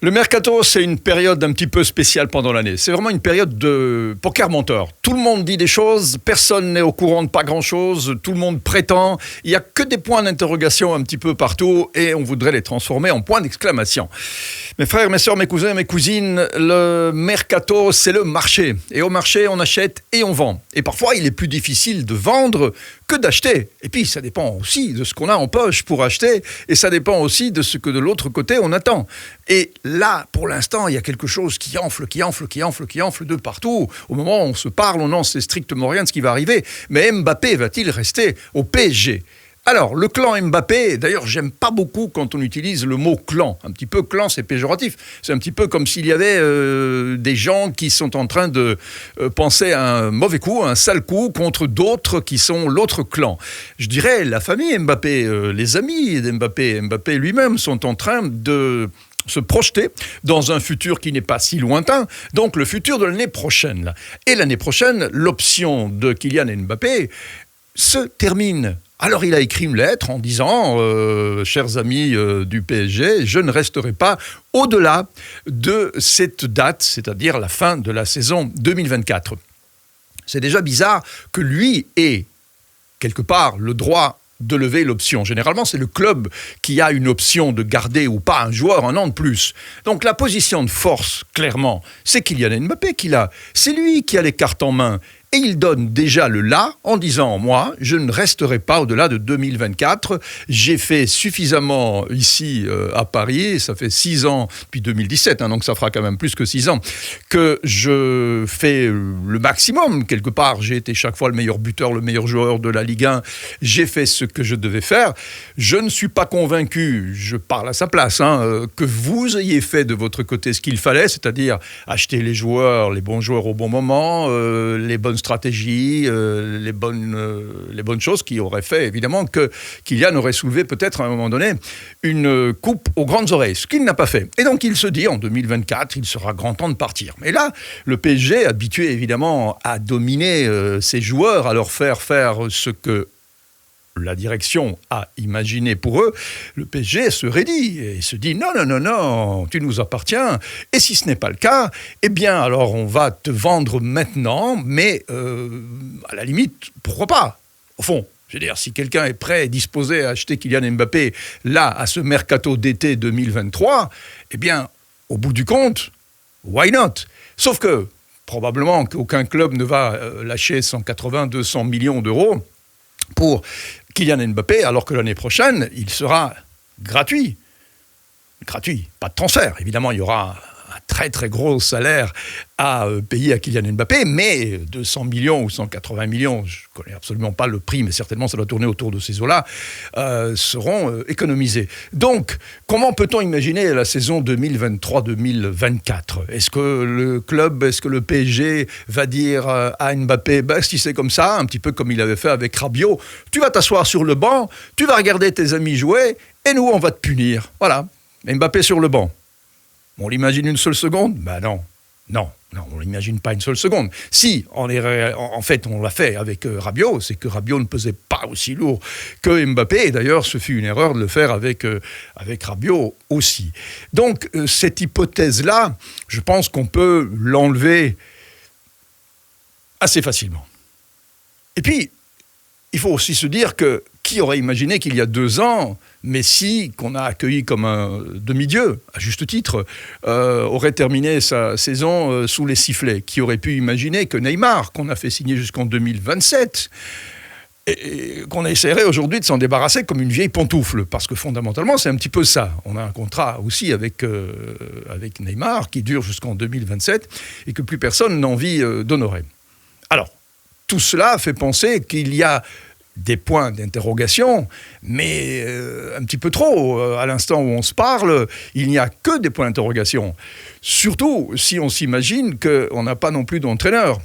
Le mercato, c'est une période un petit peu spéciale pendant l'année. C'est vraiment une période de poker menteur. Tout le monde dit des choses, personne n'est au courant de pas grand-chose, tout le monde prétend. Il n'y a que des points d'interrogation un petit peu partout et on voudrait les transformer en points d'exclamation. Mes frères, mes sœurs, mes cousins, mes cousines, le mercato, c'est le marché. Et au marché, on achète et on vend. Et parfois, il est plus difficile de vendre que d'acheter. Et puis, ça dépend aussi de ce qu'on a en poche pour acheter et ça dépend aussi de ce que de l'autre côté, on attend. Et là, pour l'instant, il y a quelque chose qui enfle de partout. Au moment où on se parle, on n'en sait strictement rien de ce qui va arriver. Mais Mbappé va-t-il rester au PSG ? Alors, le clan Mbappé, d'ailleurs, j'aime pas beaucoup quand on utilise le mot clan. Un petit peu clan, c'est péjoratif. C'est un petit peu comme s'il y avait des gens qui sont en train de penser à un mauvais coup, un sale coup, contre d'autres qui sont l'autre clan. Je dirais la famille Mbappé, les amis d'Mbappé, Mbappé lui-même sont en train de se projeter dans un futur qui n'est pas si lointain, donc le futur de l'année prochaine. Et l'année prochaine, l'option de Kylian Mbappé se termine. Alors il a écrit une lettre en disant « Chers amis du PSG, je ne resterai pas au-delà de cette date, c'est-à-dire la fin de la saison 2024 ». C'est déjà bizarre que lui ait, quelque part, le droit de lever l'option. Généralement, c'est le club qui a une option de garder ou pas un joueur un an de plus. Donc la position de force, clairement, c'est Kylian Mbappé qui l'a. C'est lui qui a les cartes en main. Et il donne déjà le là en disant « Moi, je ne resterai pas au-delà de 2024. J'ai fait suffisamment ici à Paris, ça fait 6 ans, depuis 2017, donc ça fera quand même plus que 6 ans, que je fais le maximum. Quelque part, j'ai été chaque fois le meilleur buteur, le meilleur joueur de la Ligue 1. J'ai fait ce que je devais faire. Je ne suis pas convaincu, je parle à sa place, que vous ayez fait de votre côté ce qu'il fallait, c'est-à-dire acheter les joueurs, les bons joueurs au bon moment, les bonnes stratégies, les bonnes choses qui auraient fait évidemment que Kylian aurait soulevé peut-être à un moment donné une coupe aux grandes oreilles, ce qu'il n'a pas fait. Et donc il se dit en 2024, il sera grand temps de partir. Mais là, le PSG, habitué évidemment à dominer ses joueurs, à leur faire ce que la direction a imaginé pour eux, le PSG se raidit et se dit non, tu nous appartiens. Et si ce n'est pas le cas, eh bien alors on va te vendre maintenant, mais à la limite, pourquoi pas ? Au fond, je veux dire, si quelqu'un est prêt et disposé à acheter Kylian Mbappé là, à ce mercato d'été 2023, eh bien, au bout du compte, why not ? Sauf que, probablement qu'aucun club ne va lâcher 180, 200 millions d'euros pour Kylian Mbappé, alors que l'année prochaine, il sera gratuit. Gratuit, pas de transfert. Évidemment, il y aura un très très gros salaire à payer à Kylian Mbappé, mais 200 millions ou 180 millions, je ne connais absolument pas le prix, mais certainement ça doit tourner autour de ces eaux-là, seront économisés. Donc, comment peut-on imaginer la saison 2023-2024 ? Est-ce que le PSG va dire à Mbappé, si c'est comme ça, un petit peu comme il avait fait avec Rabiot, tu vas t'asseoir sur le banc, tu vas regarder tes amis jouer, et nous, on va te punir. Voilà, Mbappé sur le banc. On l'imagine une seule seconde ? Non, on ne l'imagine pas une seule seconde. Si, en fait, on l'a fait avec Rabiot, c'est que Rabiot ne pesait pas aussi lourd que Mbappé, et d'ailleurs, ce fut une erreur de le faire avec Rabiot aussi. Donc, cette hypothèse-là, je pense qu'on peut l'enlever assez facilement. Et puis, il faut aussi se dire que qui aurait imaginé qu'il y a 2 ans, Messi, qu'on a accueilli comme un demi-dieu, à juste titre, aurait terminé sa saison sous les sifflets ? Qui aurait pu imaginer que Neymar, qu'on a fait signer jusqu'en 2027, et qu'on essaierait aujourd'hui de s'en débarrasser comme une vieille pantoufle ? Parce que fondamentalement, c'est un petit peu ça. On a un contrat aussi avec Neymar qui dure jusqu'en 2027 et que plus personne n'a envie d'honorer. Alors, tout cela fait penser qu'il y a des points d'interrogation, mais un petit peu trop. À l'instant où on se parle, il n'y a que des points d'interrogation. Surtout si on s'imagine qu'on n'a pas non plus d'entraîneur.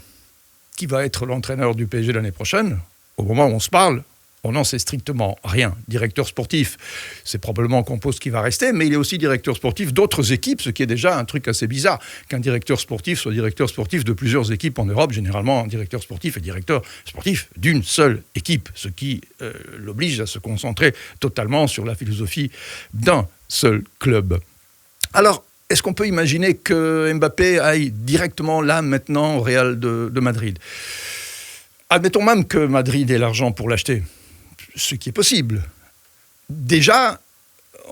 Qui va être l'entraîneur du PSG l'année prochaine ? Au moment où on se parle, on n'en sait strictement rien. Directeur sportif, c'est probablement Campos qui va rester, mais il est aussi directeur sportif d'autres équipes, ce qui est déjà un truc assez bizarre. Qu'un directeur sportif soit directeur sportif de plusieurs équipes en Europe, généralement un directeur sportif est directeur sportif d'une seule équipe, ce qui l'oblige à se concentrer totalement sur la philosophie d'un seul club. Alors, est-ce qu'on peut imaginer que Mbappé aille directement là, maintenant, au Real de Madrid? Admettons même que Madrid ait l'argent pour l'acheter, ce qui est possible. Déjà,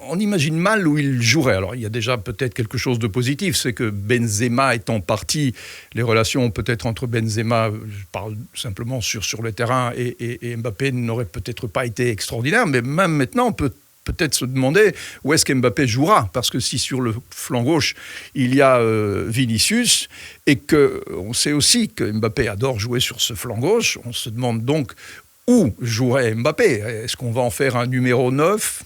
on imagine mal où il jouerait. Alors, il y a déjà peut-être quelque chose de positif, c'est que Benzema étant parti, les relations peut-être entre Benzema, je parle simplement sur le terrain, et Mbappé n'auraient peut-être pas été extraordinaires, mais même maintenant, on peut peut-être se demander où est-ce qu'Mbappé jouera, parce que si sur le flanc gauche, il y a Vinicius, et qu'on sait aussi que Mbappé adore jouer sur ce flanc gauche, on se demande donc où jouerait Mbappé. Est-ce qu'on va en faire un numéro 9 ?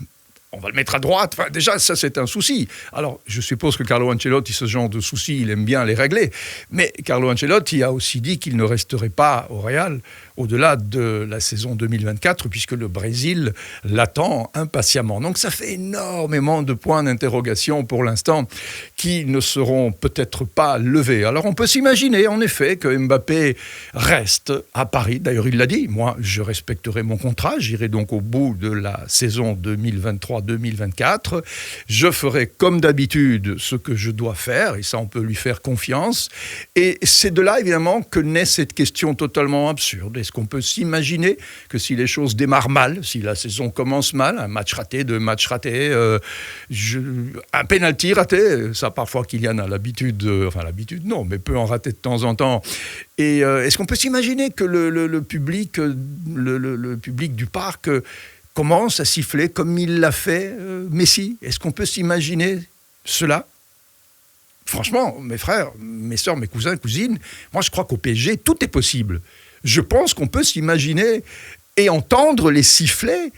On va le mettre à droite. Enfin, déjà, ça, c'est un souci. Alors, je suppose que Carlo Ancelotti, ce genre de soucis, il aime bien les régler. Mais Carlo Ancelotti a aussi dit qu'il ne resterait pas au Real au-delà de la saison 2024, puisque le Brésil l'attend impatiemment. Donc, ça fait énormément de points d'interrogation pour l'instant qui ne seront peut-être pas levés. Alors, on peut s'imaginer, en effet, que Mbappé reste à Paris. D'ailleurs, il l'a dit. Moi, je respecterai mon contrat. J'irai donc au bout de la saison 2023-2024. Je ferai comme d'habitude ce que je dois faire, et ça on peut lui faire confiance. Et c'est de là évidemment que naît cette question totalement absurde. Est-ce qu'on peut s'imaginer que si les choses démarrent mal, si la saison commence mal, un match raté, deux matchs ratés, un penalty raté, ça parfois Kylian a l'habitude, enfin l'habitude non, mais peut en rater de temps en temps. Et est-ce qu'on peut s'imaginer que le public du parc commence à siffler comme il l'a fait Messi? Est-ce qu'on peut s'imaginer cela? Franchement, mes frères, mes sœurs, mes cousins, cousines, moi je crois qu'au PSG, tout est possible. Je pense qu'on peut s'imaginer et entendre les sifflets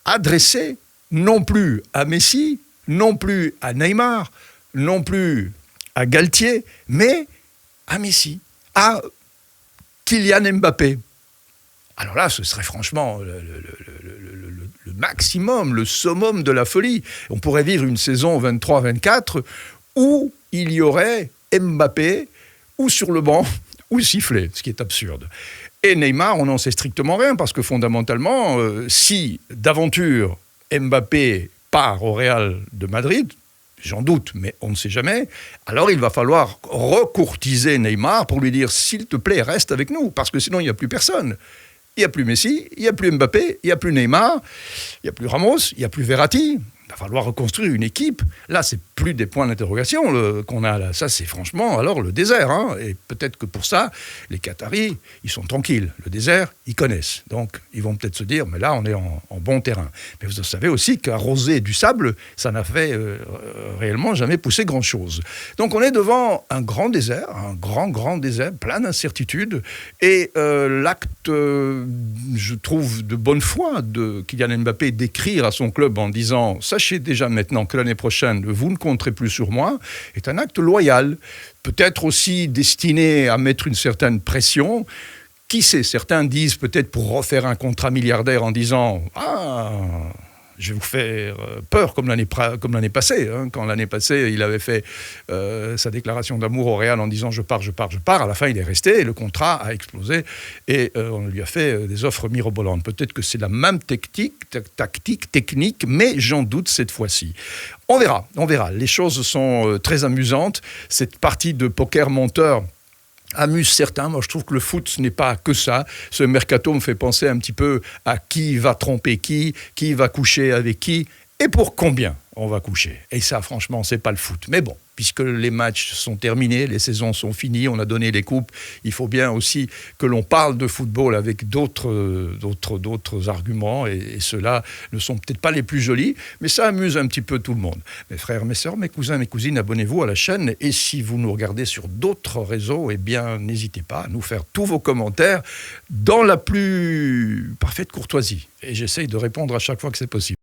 adressés non plus à Messi, non plus à Neymar, non plus à Galtier, mais à Messi, à Kylian Mbappé. Alors là, ce serait franchement le maximum, le summum de la folie. On pourrait vivre une saison 23-24 où il y aurait Mbappé ou sur le banc ou sifflé, ce qui est absurde. Et Neymar, on n'en sait strictement rien, parce que fondamentalement, si d'aventure Mbappé part au Real de Madrid, j'en doute, mais on ne sait jamais, alors il va falloir recourtiser Neymar pour lui dire « s'il te plaît, reste avec nous », parce que sinon il n'y a plus personne. Il n'y a plus Messi, il n'y a plus Mbappé, il n'y a plus Neymar, il n'y a plus Ramos, il n'y a plus Verratti. Il va falloir reconstruire une équipe. Là, c'est plus des points d'interrogation qu'on a là. Ça, c'est franchement alors le désert. Hein. Et peut-être que pour ça, les Qataris, ils sont tranquilles. Le désert, ils connaissent. Donc, ils vont peut-être se dire, mais là, on est en bon terrain. Mais vous savez aussi qu'arroser du sable, ça n'a fait réellement jamais pousser grand-chose. Donc, on est devant un grand désert, un grand désert, plein d'incertitudes. Et l'acte, je trouve, de bonne foi de Kylian Mbappé d'écrire à son club en disant « sachez déjà maintenant que l'année prochaine, vous ne compterez plus sur moi », est un acte loyal, peut-être aussi destiné à mettre une certaine pression. Qui sait, certains disent peut-être pour refaire un contrat milliardaire en disant « ah, je vais vous faire peur comme l'année passée hein, ». Quand l'année passée, il avait fait sa déclaration d'amour au Real en disant « je pars ». À la fin, il est resté et le contrat a explosé et on lui a fait des offres mirobolantes. Peut-être que c'est la même technique, mais j'en doute cette fois-ci. On verra. Les choses sont très amusantes. Cette partie de poker menteur amuse certains. Moi, je trouve que le foot, ce n'est pas que ça. Ce mercato me fait penser un petit peu à qui va tromper qui va coucher avec qui, et pour combien on va coucher. Et ça, franchement, c'est pas le foot. Mais bon, puisque les matchs sont terminés, les saisons sont finies, on a donné les coupes, il faut bien aussi que l'on parle de football avec d'autres arguments, et ceux-là ne sont peut-être pas les plus jolis, mais ça amuse un petit peu tout le monde. Mes frères, mes sœurs, mes cousins, mes cousines, abonnez-vous à la chaîne, et si vous nous regardez sur d'autres réseaux, eh bien, n'hésitez pas à nous faire tous vos commentaires dans la plus parfaite courtoisie. Et j'essaye de répondre à chaque fois que c'est possible.